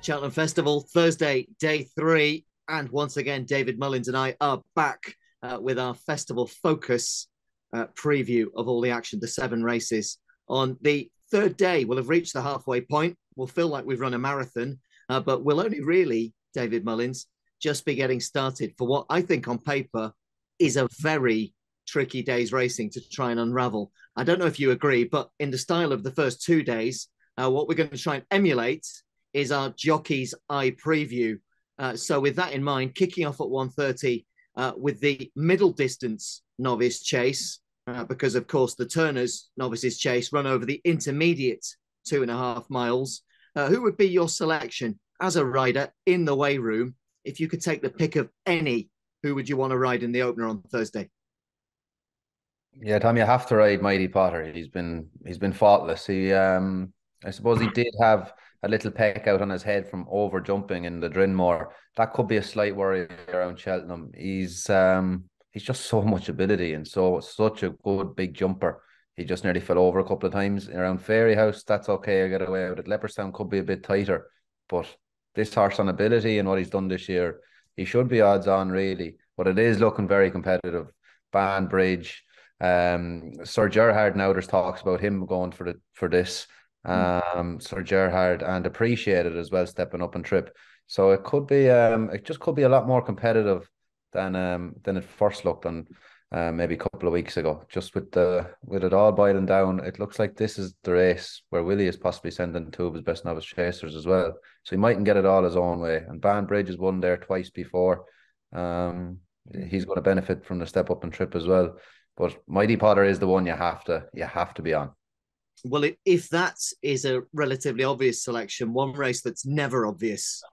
Cheltenham Festival, Thursday, day 3. And once again, David Mullins and I are back with our festival focus preview of all the action, the 7 races. On the third day, we'll have reached the halfway point. We'll feel like we've run a marathon, but we'll only really, David Mullins, just be getting started for what I think on paper is a very tricky day's racing to try and unravel. I don't know if you agree, but in the style of the first 2 days, what we're going to try and emulate is our Jockey's Eye preview. So with that in mind, kicking off at 1:30 with the middle distance Novice Chase, because of course the Turners Novices Chase run over the intermediate 2.5 miles. Who would be your selection as a rider in the weigh room? If you could take the pick of any, who would you want to ride in the opener on Thursday? Yeah, Tom, you have to ride Mighty Potter. He's been faultless. I suppose he did have a little peck out on his head from over jumping in the Drinmore. That could be a slight worry around Cheltenham. He's just so much ability and such a good big jumper. He just nearly fell over a couple of times around Fairyhouse. That's okay. I get away with it. Leopardstown could be a bit tighter, but this horse on ability and what he's done this year, he should be odds on really. But it is looking very competitive. Banbridge. Sir Gerhard, now there's talks about him going for this. Sir Gerhard, and appreciated as well, stepping up and trip. So it could be it just could be a lot more competitive than it first looked on maybe a couple of weeks ago. Just with it all boiling down, it looks like this is the race where Willie is possibly sending 2 of his best novice chasers as well. So he mightn't get it all his own way. And Banbridge has won there twice before. He's going to benefit from the step up and trip as well. But Mighty Potter is the one you have to be on. Well, if that is a relatively obvious selection, one race that's never obvious,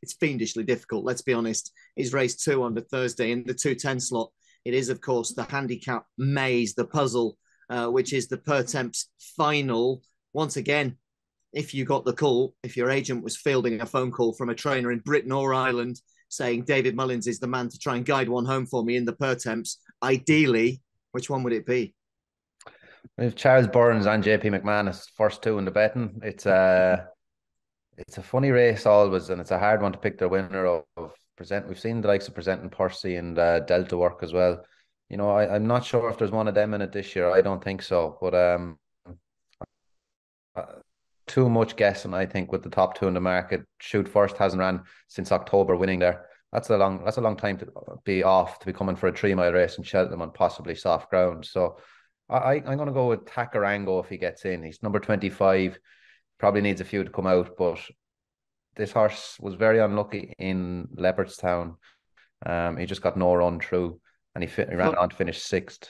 it's fiendishly difficult, let's be honest, is race 2 on the Thursday in the 2:10 slot. It is, of course, the handicap maze, the puzzle, which is the Pertemps final. Once again, if you got the call, if your agent was fielding a phone call from a trainer in Britain or Ireland saying David Mullins is the man to try and guide one home for me in the Pertemps, ideally, which one would it be? If Charles Burns and JP McManus first 2 in the betting, it's a funny race always, and it's a hard one to pick their winner of present. We've seen the likes of Presenting Percy and Delta work as well. You know, I'm not sure if there's one of them in it this year. I don't think so, but too much guessing, I think, with the top 2 in the market. Shoot First hasn't ran since October, winning there. That's a long time to be off, to be coming for a 3-mile race in Cheltenham on possibly soft ground. So I'm going to go with Takarengo if he gets in. He's number 25. Probably needs a few to come out, but this horse was very unlucky in Leopardstown. He just got no run through, and he ran on to finish 6th.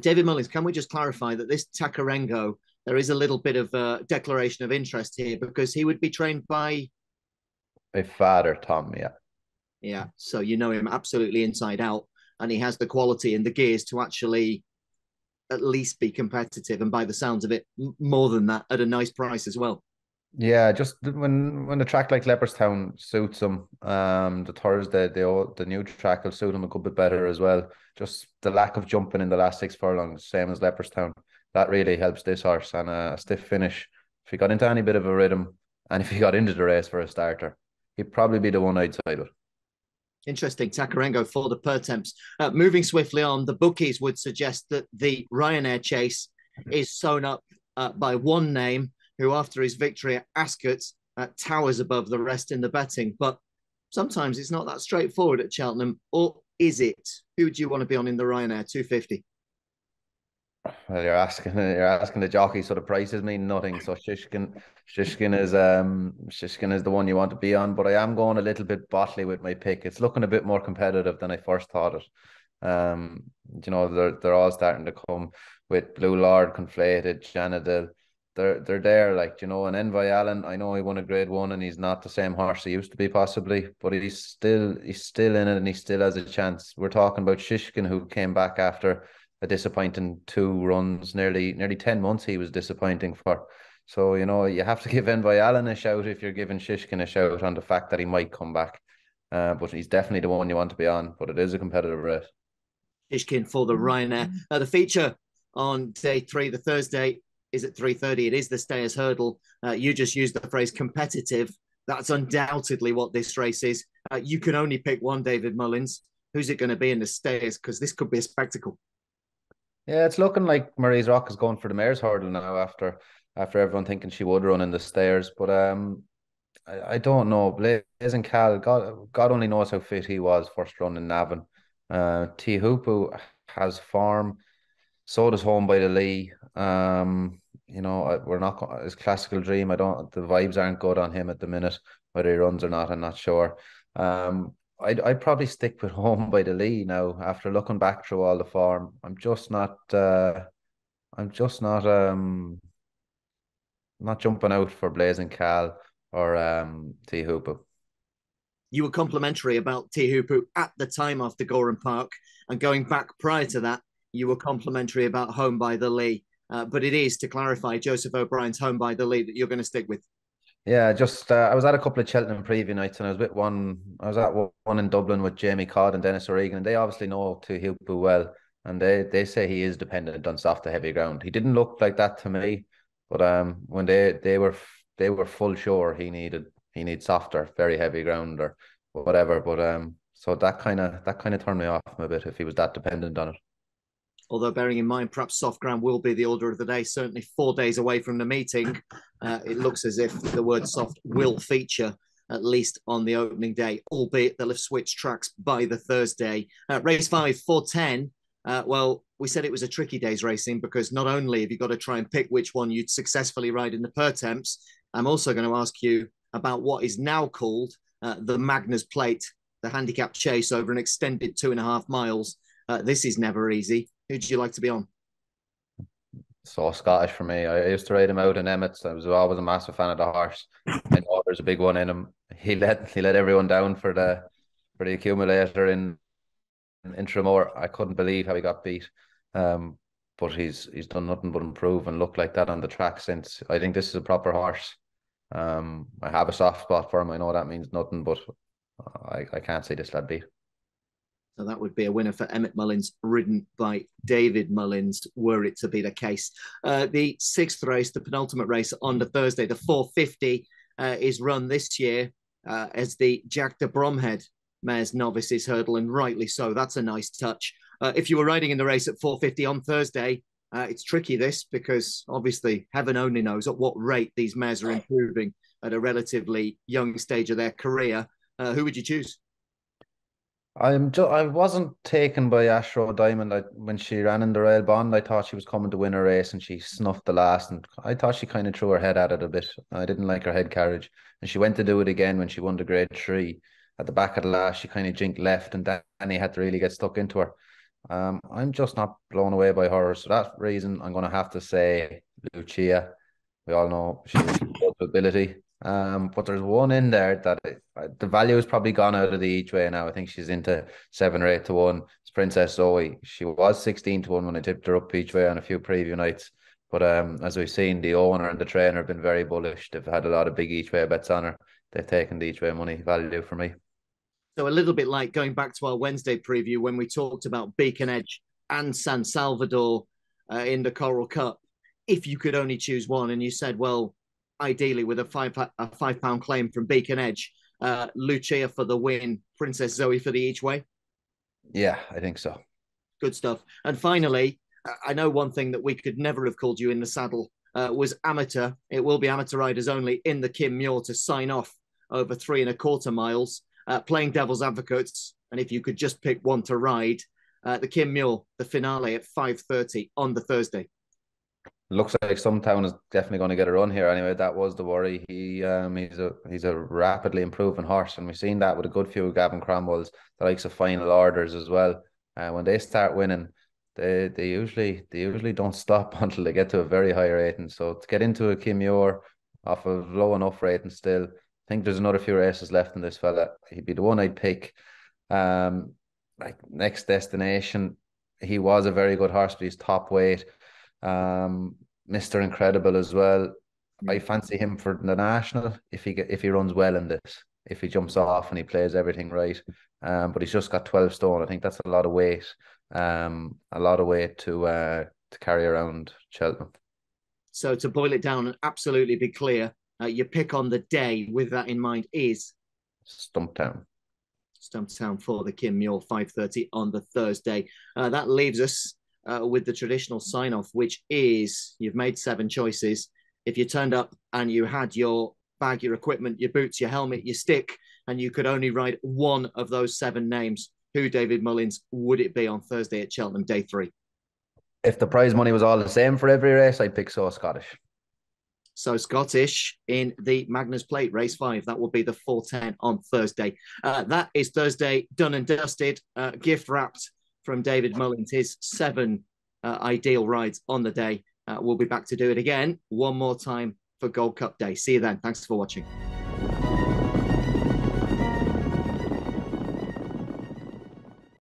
David Mullins, can we just clarify that this Takarengo, there is a little bit of a declaration of interest here because he would be trained by my father, Tom. Yeah. Yeah. So you know him absolutely inside out, and he has the quality and the gears to actually at least be competitive. And by the sounds of it, more than that at a nice price as well. Yeah, just when a track like Leopardstown suits him, the Thursday, the new track will suit him a good bit better as well. Just the lack of jumping in the last 6 furlongs, same as Leopardstown, that really helps this horse. And a stiff finish, if he got into any bit of a rhythm, and if he got into the race for a starter, he'd probably be the one I'd side with. Interesting. Takarengo for the Pertemps. Moving swiftly on, the bookies would suggest that the Ryanair Chase is sewn up by one name, who after his victory at Ascot towers above the rest in the betting. But sometimes it's not that straightforward at Cheltenham, or is it? Who do you want to be on in the Ryanair 250? Well, you're asking the jockey, so the prices mean nothing. So Shishkin is the one you want to be on. But I am going a little bit botley with my pick. It's looking a bit more competitive than I first thought it. You know, they're all starting to come with Blue Lord, Conflated, Janadil. They're there, like, you know. And Envoy Allen, I know he won a Grade 1 and he's not the same horse he used to be possibly, but he's still in it and he still has a chance. We're talking about Shishkin, who came back after a disappointing 2 runs, nearly 10 months he was disappointing for. So, you know, you have to give Envoy Allen a shout if you're giving Shishkin a shout on the fact that he might come back. But he's definitely the one you want to be on, but it is a competitive race. Shishkin for the Ryanair. The feature on day 3, the Thursday, is at 3:30. It is the Stayers Hurdle. You just used the phrase competitive. That's undoubtedly what this race is. You can only pick one, David Mullins. Who's it going to be in the stayers? Because this could be a spectacle. Yeah, it's looking like Marie's Rock is going for the mare's hurdle now after everyone thinking she would run in the stairs. But I don't know. Blazing Cal, God only knows how fit he was first run in Navan. T Hoopu has form. So does Home by the Lee. We're not his classical dream. I don't. The vibes aren't good on him at the minute. Whether he runs or not, I'm not sure. I'd probably stick with Home by the Lee now. After looking back through all the form, I'm just not. I'm just not jumping out for Blazing Cal or T Hoopu. You were complimentary about T Hoopu at the time after Goran Park, and going back prior to that, you were complimentary about Home by the Lee. But it is, to clarify, Joseph O'Brien's Home by the Lee that you're going to stick with. Yeah, just I was at a couple of Cheltenham preview nights, and I was with one. I was at one in Dublin with Jamie Codd and Dennis O'Regan, and they obviously know T Hoopu well, and they say he is dependent on soft to heavy ground. He didn't look like that to me, but when they were full sure he needs softer, very heavy ground or whatever. But so that kind of turned me off him a bit if he was that dependent on it. Although bearing in mind, perhaps soft ground will be the order of the day. Certainly 4 days away from the meeting, it looks as if the word soft will feature at least on the opening day, albeit they'll have switched tracks by the Thursday. Race 5, 410. Well, we said it was a tricky day's racing because not only have you got to try and pick which one you'd successfully ride in the Pertemps, I'm also going to ask you about what is now called the Magnus Plate, the handicap chase over an extended 2.5 miles. This is never easy. Who'd you like to be on? So Scottish for me. I used to ride him out in Emmets. I was always a massive fan of the horse. I know there's a big one in him. He let everyone down for the accumulator in Tramore. I couldn't believe how he got beat. But he's done nothing but improve and look like that on the track since. I think this is a proper horse. I have a soft spot for him. I know that means nothing, but I can't see this lad beat. So that would be a winner for Emmett Mullins, ridden by David Mullins, were it to be the case. The 6th race, the penultimate race on the Thursday, the 450, is run this year as the Jack de Bromhead Mares Novices hurdle, and rightly so. That's a nice touch. If you were riding in the race at 450 on Thursday, it's tricky this because obviously heaven only knows at what rate these mares are improving at a relatively young stage of their career. Who would you choose? I wasn't taken by Astro Diamond. When she ran in the Rail Bond, I thought she was coming to win a race, and she snuffed the last. And I thought she kind of threw her head at it a bit. I didn't like her head carriage, and she went to do it again when she won the Grade 3 at the back of the last. She kind of jinked left, and Danny had to really get stuck into her. I'm just not blown away by her. So that reason, I'm going to have to say Luccia. We all know she's a ability. But there's one in there that the value has probably gone out of the each way now. I think she's into 7 or 8 to 1. It's Princess Zoe. She was 16 to 1 when I tipped her up each way on a few preview nights. But as we've seen, the owner and the trainer have been very bullish. They've had a lot of big each way bets on her. They've taken the each way money value for me. So a little bit like going back to our Wednesday preview when we talked about Beacon Edge and San Salvador in the Coral Cup. If you could only choose one, and you said, well, ideally with a £5 claim from Beacon Edge, Luccia for the win, Princess Zoe for the each way. Yeah, I think so. Good stuff. And finally, I know one thing that we could never have called you in the saddle was amateur. It will be amateur riders only in the Kim Muir to sign off over 3.25 miles, playing devil's advocates. And if you could just pick one to ride, the Kim Muir, the finale at 5:30 on the Thursday. Looks like Stumptown is definitely going to get a run here. Anyway, that was the worry. He's a rapidly improving horse, and we've seen that with a good few of Gavin Cromwell's, the likes of Final Orders as well. When they start winning, they usually don't stop until they get to a very high rating. So to get into a Kim Muir off a low enough rating still, I think there's another few races left in this fella. He'd be the one I'd pick. Like Next Destination, he was a very good horse, but he's top weight. Mr. Incredible as well. I fancy him for the national if he runs well in this. If he jumps off and he plays everything right. But he's just got 12 stone. I think that's a lot of weight. To carry around Cheltenham. So to boil it down and absolutely be clear, Your pick on the day with that in mind is Stumptown. Stumptown for the Kim Muir 5:30 on the Thursday. That leaves us with the traditional sign-off, which is you've made 7 choices. If you turned up and you had your bag, your equipment, your boots, your helmet, your stick, and you could only ride one of those 7 names, who, David Mullins, would it be on Thursday at Cheltenham, day 3? If the prize money was all the same for every race, I'd pick So Scottish. So Scottish in the Magnus Plate, race 5. That will be the 4:10 on Thursday. That is Thursday, done and dusted, gift wrapped from David Mullins, his 7 ideal rides on the day. We'll be back to do it again one more time for Gold Cup Day. See you then. Thanks for watching.